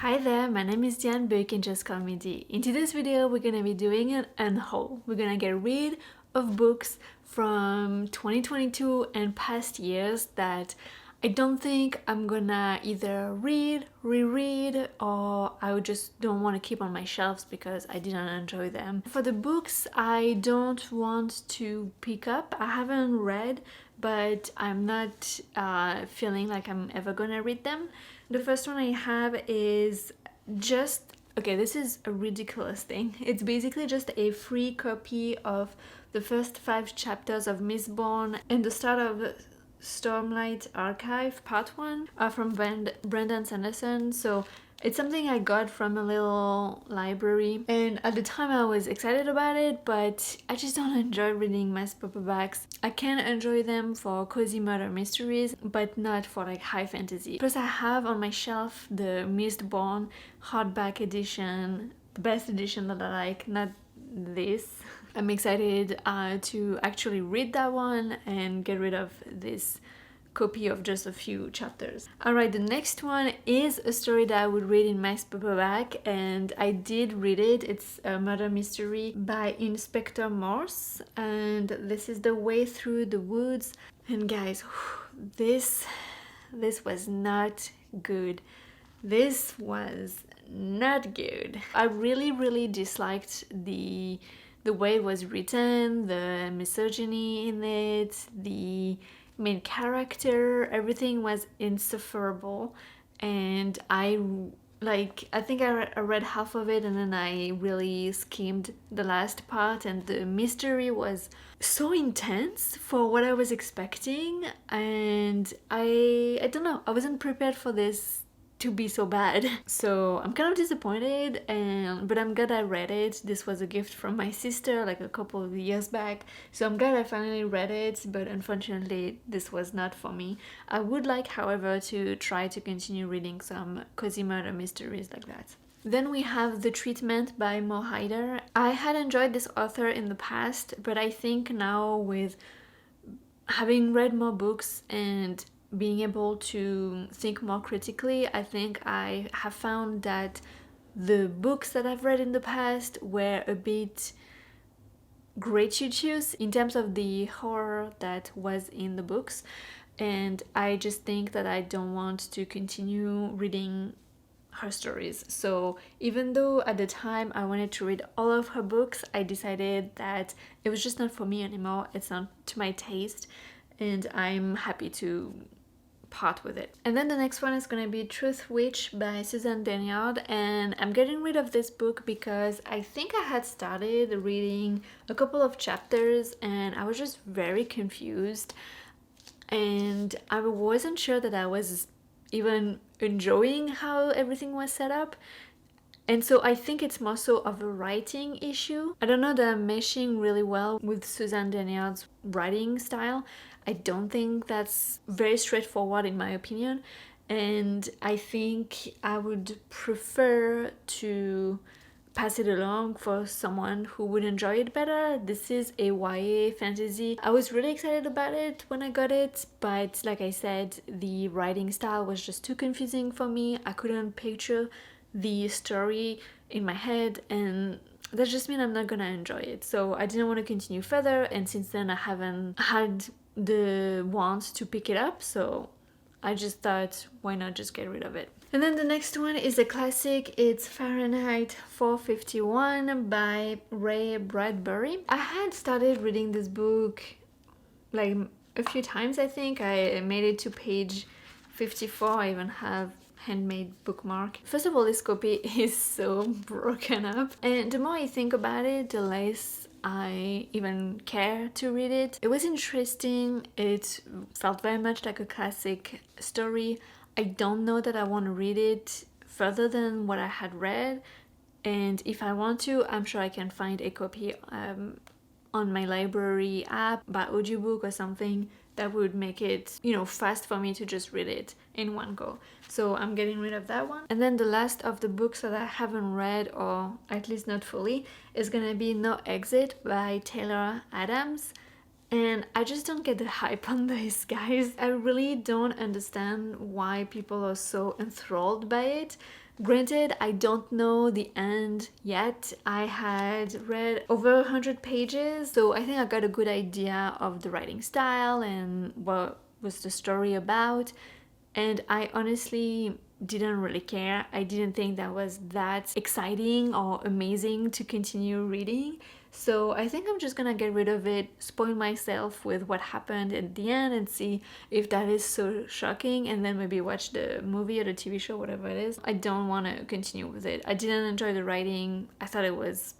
Hi there, my name is Diane, but you can just call me D. In today's video, we're gonna be doing an unhaul. We're gonna get rid of books from 2022 and past years that I don't think I'm gonna either read, reread, or I just don't want to keep on my shelves because I didn't enjoy them. For the books I don't want to pick up, I haven't read, but I'm not feeling like I'm ever gonna read them. The first one I have is okay, this is a ridiculous thing. It's basically just a free copy of the first 5 chapters of Mistborn and the start of Stormlight Archive Part 1 from Brandon Sanderson. So it's something I got from a little library, and at the time I was excited about it, but I just don't enjoy reading mass paperbacks. I can enjoy them for cozy murder mysteries, but not for like high fantasy. Plus I have on my shelf the Mistborn hardback edition, the best edition that I like, not this. I'm excited to actually read that one and get rid of this copy of just a few chapters. Alright, the next one is a story that I would read in mass paperback, and I did read it. It's a murder mystery by Inspector Morse, and this is The Way Through the Woods. And guys, this was not good. This was not good. I really disliked the way it was written, the misogyny in it, the main character, everything was insufferable, and I think I read half of it and then I really skimmed the last part, and the mystery was so intense for what I was expecting, and I don't know, I wasn't prepared for this to be so bad. So I'm kind of disappointed, but I'm glad I read it. This was a gift from my sister like a couple of years back, so I'm glad I finally read it, but unfortunately this was not for me. I would like, however, to try to continue reading some cozy murder mysteries like that. Then we have The Treatment by Mo Hyder. I had enjoyed this author in the past, but I think now, with having read more books and being able to think more critically, I think I have found that the books that I've read in the past were a bit gratuitous in terms of the horror that was in the books, and I just think that I don't want to continue reading her stories. So even though at the time I wanted to read all of her books, I decided that it was just not for me anymore. It's not to my taste, and I'm happy to part with it. And then the next one is gonna be Truth Witch by Susan Dennard, and I'm getting rid of this book because I think I had started reading a couple of chapters and I was just very confused, and I wasn't sure that I was even enjoying how everything was set up. And so I think it's more so of a writing issue. I don't know that I'm meshing really well with Susan Dennard's writing style. I don't think that's very straightforward in my opinion, and I think I would prefer to pass it along for someone who would enjoy it better. This is a YA fantasy. I was really excited about it when I got it, but like I said, the writing style was just too confusing for me. I couldn't picture the story in my head, and that just means I'm not gonna enjoy it. So I didn't want to continue further, and since then I haven't had the want to pick it up, so I just thought, why not just get rid of it. And then the next one is a classic. It's Fahrenheit 451 by Ray Bradbury. I had started reading this book like a few times. I think I made it to page 54. I even have handmade bookmark. First of all, this copy is so broken up, and the more I think about it, the less I even care to read it. It was interesting. It felt very much like a classic story. I don't know that I want to read it further than what I had read, and if I want to, I'm sure I can find a copy on my library app by audiobook or something that would make it, you know, fast for me to just read it in one go. So I'm getting rid of that one. And then the last of the books that I haven't read, or at least not fully, is gonna be No Exit by Taylor Adams. And I just don't get the hype on this, guys. I really don't understand why people are so enthralled by it. Granted, I don't know the end yet. I had read over 100 pages, so I think I got a good idea of the writing style and what was the story about. And I honestly didn't really care. I didn't think that was that exciting or amazing to continue reading. So I think I'm just gonna get rid of it, spoil myself with what happened at the end and see if that is so shocking, and then maybe watch the movie or the TV show, whatever it is. I don't want to continue with it. I didn't enjoy the writing. I thought it was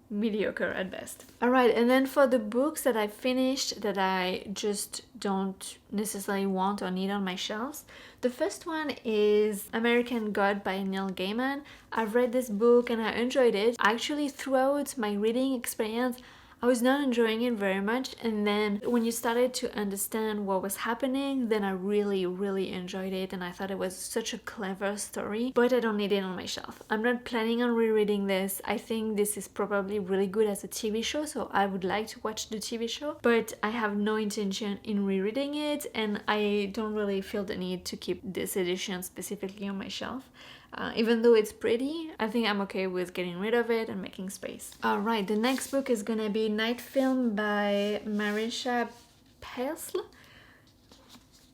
mediocre at best. Alright, and then for the books that I finished that I just don't necessarily want or need on my shelves, the first one is American God by Neil Gaiman. I've read this book and I enjoyed it. Actually, throughout my reading experience, I was not enjoying it very much, and then when you started to understand what was happening, then I really enjoyed it, and I thought it was such a clever story, but I don't need it on my shelf. I'm not planning on rereading this. I think this is probably really good as a TV show, so I would like to watch the TV show, but I have no intention in rereading it, and I don't really feel the need to keep this edition specifically on my shelf. Even though it's pretty, I think I'm okay with getting rid of it and making space. Alright, the next book is gonna be Night Film by Marisha Pesl.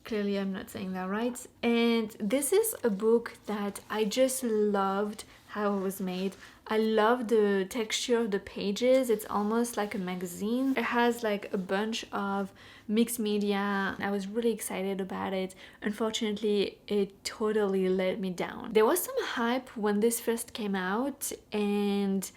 Clearly I'm not saying that right. And this is a book that I just loved how it was made. I love the texture of the pages. It's almost like a magazine. It has like a bunch of mixed media. I was really excited about it. Unfortunately, it totally let me down. There was some hype when this first came out, and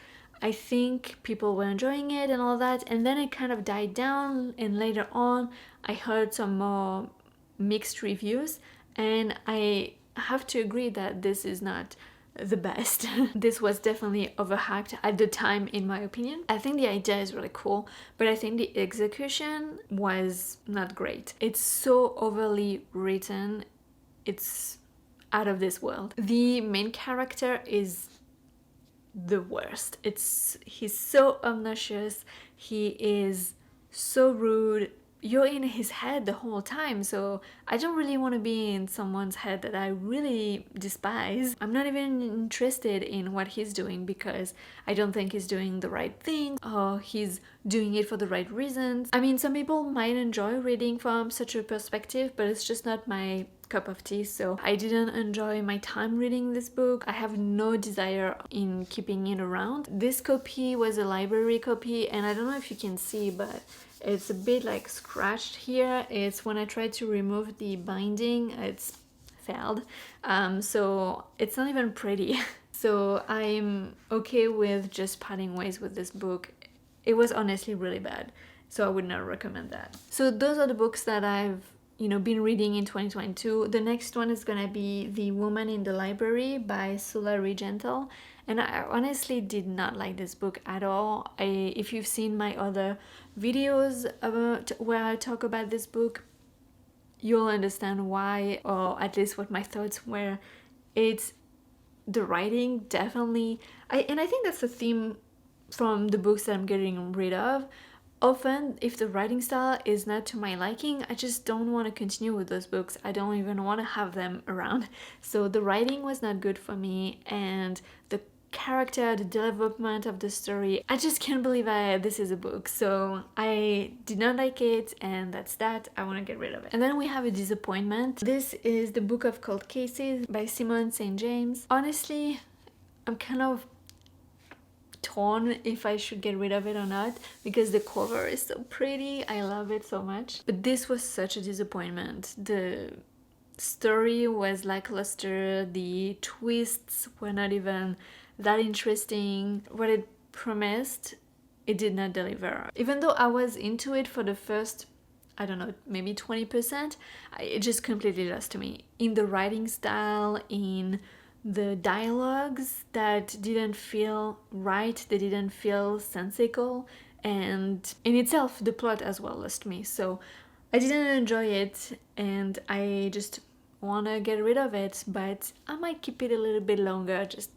I think people were enjoying it and all that, and then it kind of died down, and later on I heard some more mixed reviews, and I have to agree that this is not the best. This was definitely overhyped at the time, in my opinion. I think the idea is really cool, but I think the execution was not great. It's so overly written, it's out of this world. The main character is the worst. He's so obnoxious, he is so rude. You're in his head the whole time, so I don't really want to be in someone's head that I really despise. I'm not even interested in what he's doing because I don't think he's doing the right thing or he's doing it for the right reasons. I mean, some people might enjoy reading from such a perspective, but it's just not my cup of tea, so I didn't enjoy my time reading this book. I have no desire in keeping it around. This copy was a library copy, and I don't know if you can see, but it's a bit like scratched here. It's when I tried to remove the binding, it's failed. So it's not even pretty. So I'm okay with just parting ways with this book. It was honestly really bad, so I would not recommend that. So those are the books that I've been reading in 2022. The next one is gonna be The Woman in the Library by Sula Regental, and I honestly did not like this book at all. If you've seen my other videos about where I talk about this book, you'll understand why, or at least what my thoughts were. It's the writing, definitely. I think that's a theme from the books that I'm getting rid of. Often, if the writing style is not to my liking, I just don't want to continue with those books. I don't even want to have them around. So the writing was not good for me, and the character, the development of the story, I just can't believe this is a book. So I did not like it, and that's that. I want to get rid of it. And then we have a disappointment. This is The Book of Cold Cases by Simone St. James. Honestly, I'm kind of torn if I should get rid of it or not, because the cover is so pretty. I love it so much. But this was such a disappointment. The story was lackluster, the twists were not even that interesting. What it promised, it did not deliver. Even though I was into it for the first, I don't know, maybe 20%, it just completely lost me. In the writing style, in the dialogues that didn't feel right, they didn't feel sensical, and in itself the plot as well lost me. So I didn't enjoy it, and I just want to get rid of it, but I might keep it a little bit longer just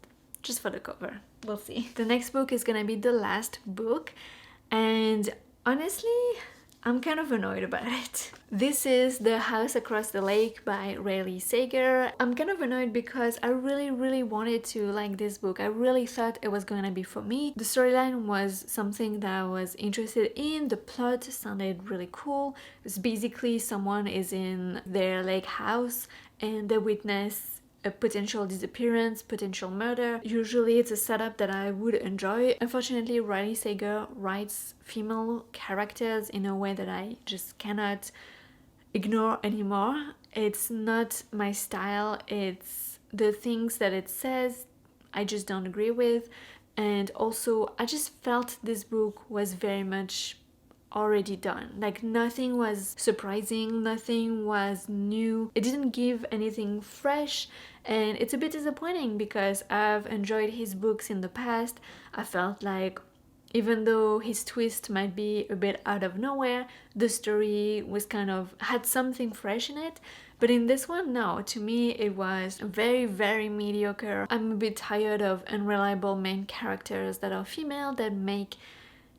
for the cover. We'll see. The next book is gonna be the last book, and honestly I'm kind of annoyed about it. This is The House Across the Lake by Riley Sager. I'm kind of annoyed because I really wanted to like this book. I really thought it was gonna be for me. The storyline was something that I was interested in. The plot sounded really cool. It's basically someone is in their lake house and they witness a potential disappearance, potential murder. Usually it's a setup that I would enjoy. Unfortunately, Riley Sager writes female characters in a way that I just cannot ignore anymore. It's not my style. It's the things that it says I just don't agree with. And also I just felt this book was very much already done. Like nothing was surprising, nothing was new. It didn't give anything fresh, and it's a bit disappointing because I've enjoyed his books in the past. I felt like even though his twist might be a bit out of nowhere, the story was kind of had something fresh in it. But in this one, no, to me it was very mediocre. I'm a bit tired of unreliable main characters that are female that make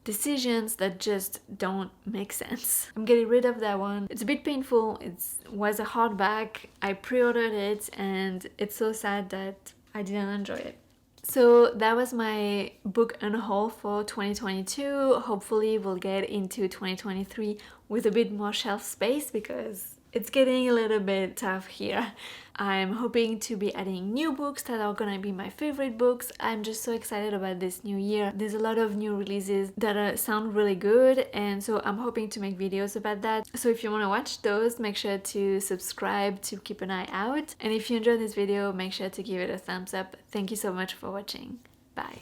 decisions that just don't make sense. I'm getting rid of that one. It's a bit painful. It was a hardback. I pre-ordered it and it's so sad that I didn't enjoy it. So that was my book Unhaul for 2022. Hopefully we'll get into 2023 with a bit more shelf space because it's getting a little bit tough here. I'm hoping to be adding new books that are gonna be my favorite books. I'm just so excited about this new year. There's a lot of new releases that sound really good, and so I'm hoping to make videos about that. So if you want to watch those, make sure to subscribe to keep an eye out. And if you enjoyed this video, make sure to give it a thumbs up. Thank you so much for watching. Bye.